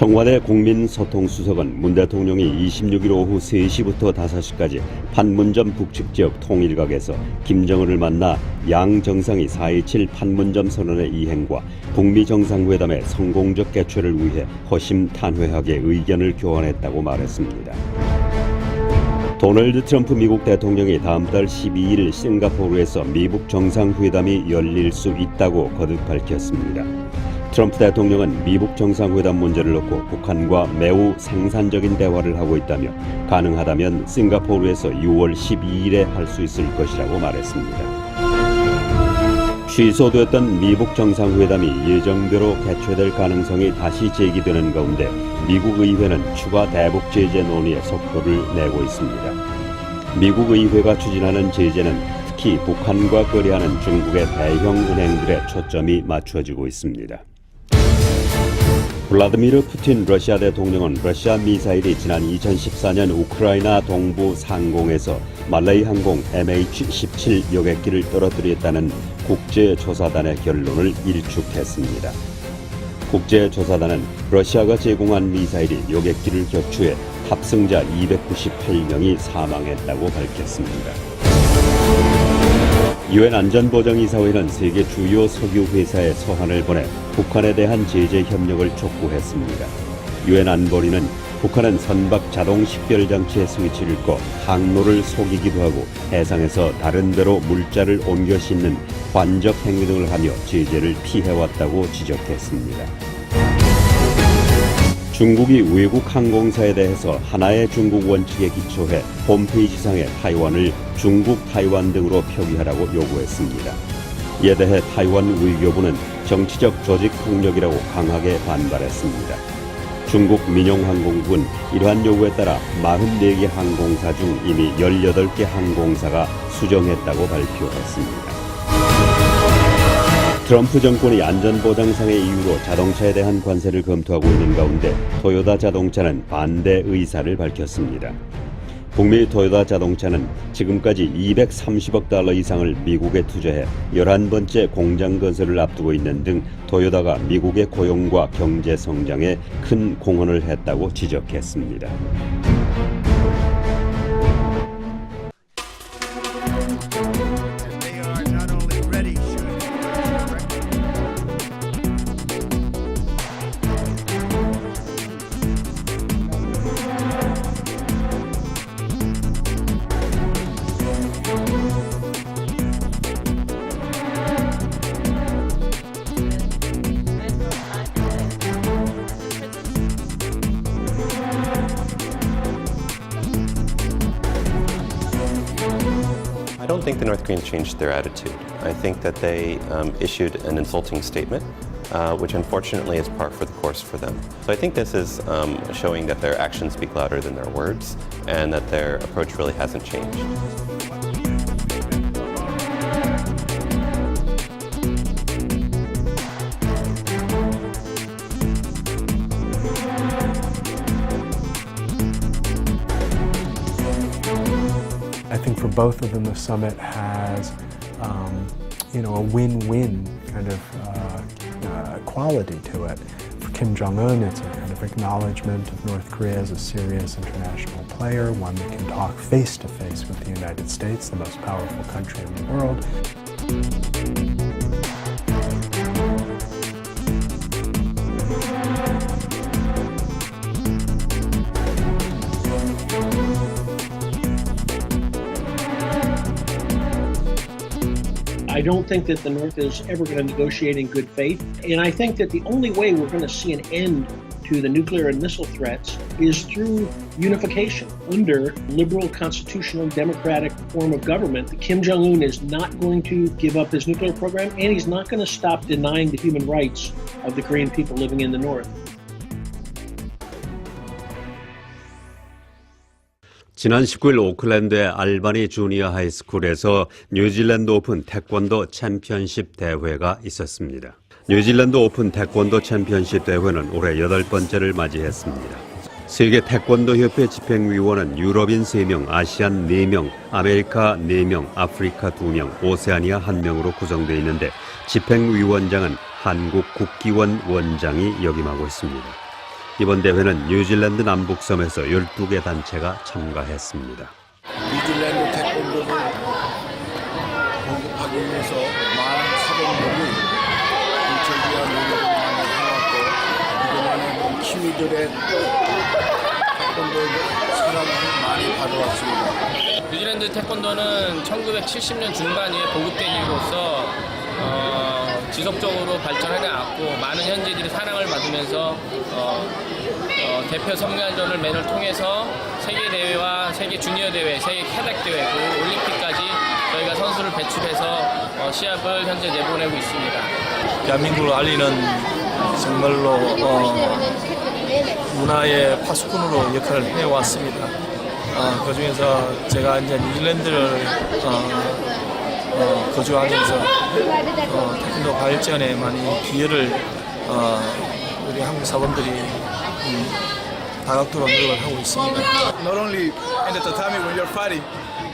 청와대 국민소통수석은 문 대통령이 26일 오후 3시부터 5시까지 판문점 북측 지역 통일각에서 김정은을 만나 양 정상이 4.27 판문점 선언의 이행과 북미 정상회담의 성공적 개최를 위해 허심탄회하게 의견을 교환했다고 말했습니다. 도널드 트럼프 미국 대통령이 다음 달 12일 싱가포르에서 미북 정상회담이 열릴 수 있다고 거듭 밝혔습니다. 트럼프 대통령은 미북 정상회담 문제를 놓고 북한과 매우 생산적인 대화를 하고 있다며 가능하다면 싱가포르에서 6월 12일에 할 수 있을 것이라고 말했습니다. 취소됐던 미북 정상회담이 예정대로 개최될 가능성이 다시 제기되는 가운데 미국 의회는 추가 대북 제재 논의에 속도를 내고 있습니다. 미국 의회가 추진하는 제재는 특히 북한과 거래하는 중국의 대형 은행들에 초점이 맞춰지고 있습니다. 블라디미르 푸틴 러시아 대통령은 러시아 미사일이 지난 2014년 우크라이나 동부 상공에서 말레이 항공 MH17 여객기를 떨어뜨렸다는 국제조사단의 결론을 일축했습니다. 국제조사단은 러시아가 제공한 미사일이 여객기를 격추해 탑승자 298명이 사망했다고 밝혔습니다. 유엔 안전보장이사회는 세계 주요 석유 회사에 서한을 보내 북한에 대한 제재 협력을 촉구했습니다. 유엔 안보리는 북한은 선박 자동 식별 장치의 스위치를 꺼 항로를 속이기도 하고 해상에서 다른 데로 물자를 옮겨 싣는 관적 행위 등을 하며 제재를 피해왔다고 지적했습니다. 중국이 외국 항공사에 대해서 하나의 중국 원칙에 기초해 홈페이지상의 타이완을 중국 타이완 등으로 표기하라고 요구했습니다. 이에 대해 타이완 외교부는 정치적 조직 폭력이라고 강하게 반발했습니다. 중국 민용항공국은 이러한 요구에 따라 44개 항공사 중 이미 18개 항공사가 수정했다고 발표했습니다. 트럼프 정권이 안전보장상의 이유로 자동차에 대한 관세를 검토하고 있는 가운데 토요타 자동차는 반대 의사를 밝혔습니다. 북미 토요타 자동차는 지금까지 230억 달러 이상을 미국에 투자해 11번째 공장 건설을 앞두고 있는 등 토요타가 미국의 고용과 경제 성장에 큰 공헌을 했다고 지적했습니다. I don't think the North Koreans changed their attitude. I think that they issued an insulting statement, which unfortunately is par for the course for them. So I think this is showing that their actions speak louder than their words and that their approach really hasn't changed. I think for both of them, the summit has, a win-win kind of quality to it. For Kim Jong-un, it's a kind of acknowledgement of North Korea as a serious international player, one that can talk face-to-face with the United States, the most powerful country in the world. I don't think that the North is ever going to negotiate in good faith. And I think that the only way we're going to see an end to the nuclear and missile threats is through unification under liberal, constitutional, democratic form of government. Kim Jong-un is not going to give up his nuclear program, and he's not going to stop denying the human rights of the Korean people living in the North. 지난 19일 오클랜드의 알바니 주니어 하이스쿨에서 뉴질랜드 오픈 태권도 챔피언십 대회가 있었습니다. 뉴질랜드 오픈 태권도 챔피언십 대회는 올해 8번째를 맞이했습니다. 세계 태권도 협회 집행위원은 유럽인 3명, 아시안 4명, 아메리카 4명, 아프리카 2명, 오세아니아 1명으로 구성되어 있는데 집행위원장은 한국 국기원 원장이 역임하고 있습니다. 이번 대회는 뉴질랜드 남북섬에서 12개 단체가 참가했습니다. 뉴질랜드 태권도를 보급하기 위해서 많은 사범들이 일처리한 노력을 많이 해왔고 이번에는 키위들의 태권도 사랑을 많이 받아왔습니다. 뉴질랜드 태권도는 1970년 중반 이후에 보급되기로써 지속적으로 발전해나갔고 많은 현지인들이 사랑을 받으면서 대표 선발전을 매년 통해서 세계 대회와 세계 주니어 대회, 세계 캐덱 대회, 그리고 올림픽까지 저희가 선수를 배출해서 시합을 현재 내보내고 있습니다. 대한민국을 알리는 정말로 문화의 파수꾼으로 역할을 해왔습니다. 그중에서 제가 이제 뉴질랜드를 거주하면서 태권도 발전에 많이 기여를 우리 한국 사범들이 다각도로 노력을 하고 있습니다. Not only in the tatami when you're fighting,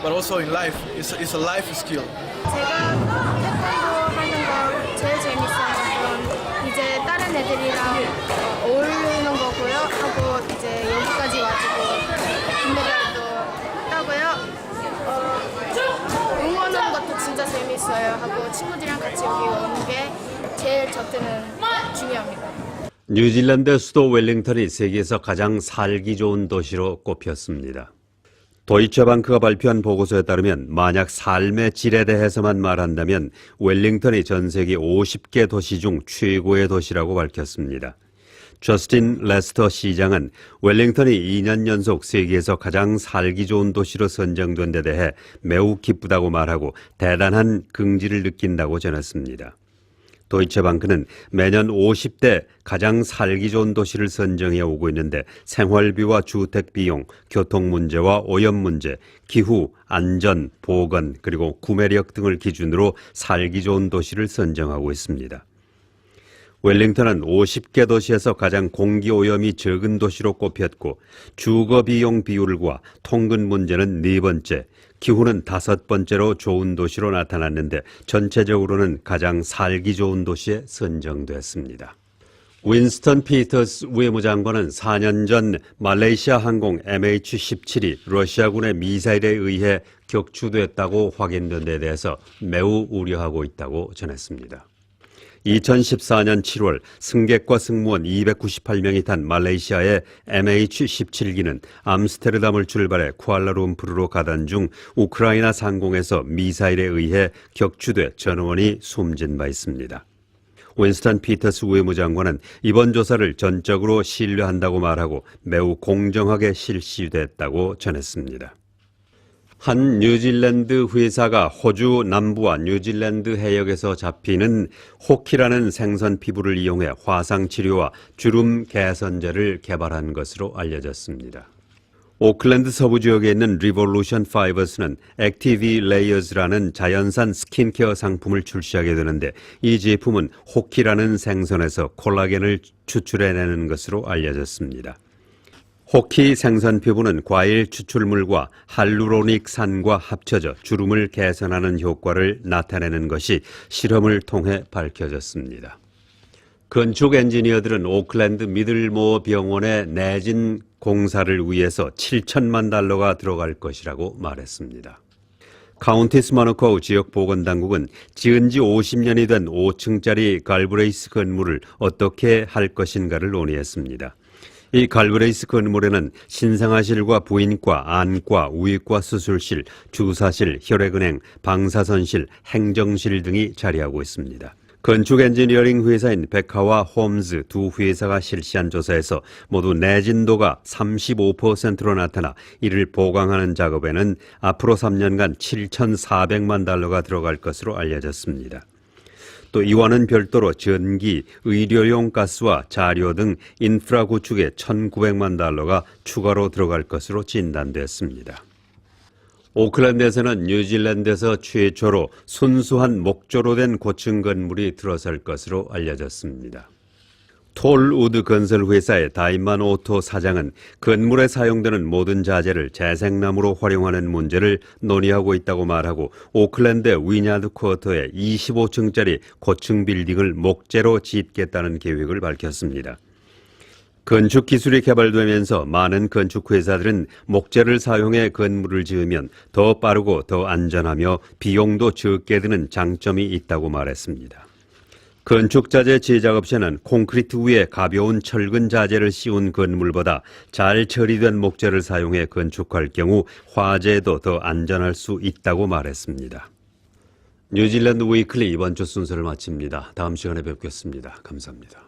but also in life. It's a life skill. 제가 태권도 하는 거 제일 재밌어요. 이제 다른 애들이랑 어울리는 거고요. 하고 이제 여기까지 와가지고 금메달도 따고요. 응원하는 것도 진짜 재밌어요. 하고 친구들이랑 같이 여기 오는 게 제일 저한테는 중요합니다. 뉴질랜드 수도 웰링턴이 세계에서 가장 살기 좋은 도시로 꼽혔습니다. 도이체방크가 발표한 보고서에 따르면 만약 삶의 질에 대해서만 말한다면 웰링턴이 전 세계 50개 도시 중 최고의 도시라고 밝혔습니다. 저스틴 레스터 시장은 웰링턴이 2년 연속 세계에서 가장 살기 좋은 도시로 선정된 데 대해 매우 기쁘다고 말하고 대단한 긍지를 느낀다고 전했습니다. 도이체방크는 매년 50대 가장 살기 좋은 도시를 선정해 오고 있는데 생활비와 주택 비용, 교통 문제와 오염 문제, 기후, 안전, 보건, 그리고 구매력 등을 기준으로 살기 좋은 도시를 선정하고 있습니다. 웰링턴은 50개 도시에서 가장 공기 오염이 적은 도시로 꼽혔고 주거 비용 비율과 통근 문제는 4번째, 기후는 5번째로 좋은 도시로 나타났는데 전체적으로는 가장 살기 좋은 도시에 선정됐습니다. 윈스턴 피터스 외무장관은 4년 전 말레이시아 항공 MH17이 러시아군의 미사일에 의해 격추됐다고 확인된 데 대해서 매우 우려하고 있다고 전했습니다. 2014년 7월 승객과 승무원 298명이 탄 말레이시아의 MH17기는 암스테르담을 출발해 쿠알라룸푸르로 가던 중 우크라이나 상공에서 미사일에 의해 격추돼 전원이 숨진 바 있습니다. 윈스턴 피터스 외무장관은 이번 조사를 전적으로 신뢰한다고 말하고 매우 공정하게 실시됐다고 전했습니다. 한 뉴질랜드 회사가 호주 남부와 뉴질랜드 해역에서 잡히는 호키라는 생선 피부를 이용해 화상 치료와 주름 개선제를 개발한 것으로 알려졌습니다. 오클랜드 서부 지역에 있는 리볼루션 파이버스는 액티비 레이어즈라는 자연산 스킨케어 상품을 출시하게 되는데 이 제품은 호키라는 생선에서 콜라겐을 추출해내는 것으로 알려졌습니다. 호키 생선 피부는 과일 추출물과 할루로닉 산과 합쳐져 주름을 개선하는 효과를 나타내는 것이 실험을 통해 밝혀졌습니다. 건축 엔지니어들은 오클랜드 미들모어 병원의 내진 공사를 위해서 $7천만 들어갈 것이라고 말했습니다. 카운티 스마노커우 지역보건당국은 지은 지 50년이 된 5층짜리 갈브레이스 건물을 어떻게 할 것인가를 논의했습니다. 이 갈브레이스 건물에는 신생아실과 부인과, 안과, 우유과 수술실, 주사실, 혈액은행, 방사선실, 행정실 등이 자리하고 있습니다. 건축 엔지니어링 회사인 베카와 홈즈 두 회사가 실시한 조사에서 모두 내진도가 35%로 나타나 이를 보강하는 작업에는 앞으로 3년간 $7,400만 들어갈 것으로 알려졌습니다. 또 이와는 별도로 전기, 의료용 가스와 자료 등 인프라 구축에 $1,900만 추가로 들어갈 것으로 진단됐습니다. 오클랜드에서는 뉴질랜드에서 최초로 순수한 목조로 된 고층 건물이 들어설 것으로 알려졌습니다. 톨우드 건설 회사의 다이만 오토 사장은 건물에 사용되는 모든 자재를 재생나무로 활용하는 문제를 논의하고 있다고 말하고 오클랜드 위냐드 쿼터에 25층짜리 고층 빌딩을 목재로 짓겠다는 계획을 밝혔습니다. 건축 기술이 개발되면서 많은 건축 회사들은 목재를 사용해 건물을 지으면 더 빠르고 더 안전하며 비용도 적게 드는 장점이 있다고 말했습니다. 건축자재 제작업체는 콘크리트 위에 가벼운 철근 자재를 씌운 건물보다 잘 처리된 목재를 사용해 건축할 경우 화재도 더 안전할 수 있다고 말했습니다. 뉴질랜드 위클리 이번 주 순서를 마칩니다. 다음 시간에 뵙겠습니다. 감사합니다.